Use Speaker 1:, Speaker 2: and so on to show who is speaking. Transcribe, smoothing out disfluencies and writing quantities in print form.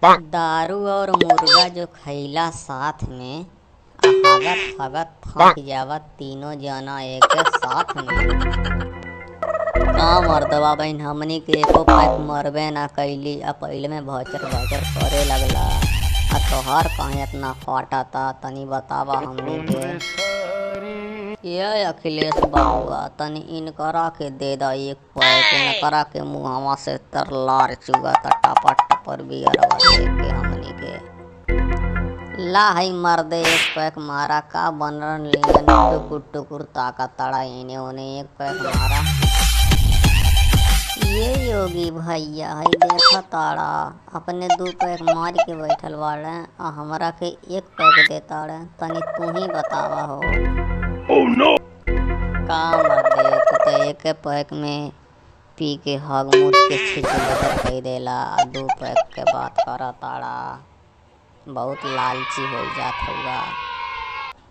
Speaker 1: दारू और मुर्गा जो खइला साथ में हगत हगत थक जावत तीनों जना एक साथ में। का मर्दवा बहन हमनी के एको पैक मरबे ना कैली आ पहिले में भचर भचर करे लगला। आ तोहार काहे इतना फाटता तनी बतावा हमनी के। ये अखिलेश बाबुआ तनी इनकरा के दे दा एक पैक, इनकरा के मुहवा से तरलार चुगता टपर टपर बियरवा देख के हमनी के। ला हई मर्दे एक पैक मारा, का बनरन लियन टुकुर टुकुर ताका तड़ा इने ओने एक पैक मारा। ये योगी भैया हई देखा ताड़ा अपने 2 पैक मार के बैठल बाड़े आ हमरा के एक पैक देता रे, तनी तू ही बतावा हो। Oh, no! का मर्दे तू तो एक पैक में पी के हग मुद के छिछुलतर कई देला, 2 पैक के बात करा ताड़ा। बहुत लालची हो जात हुआ।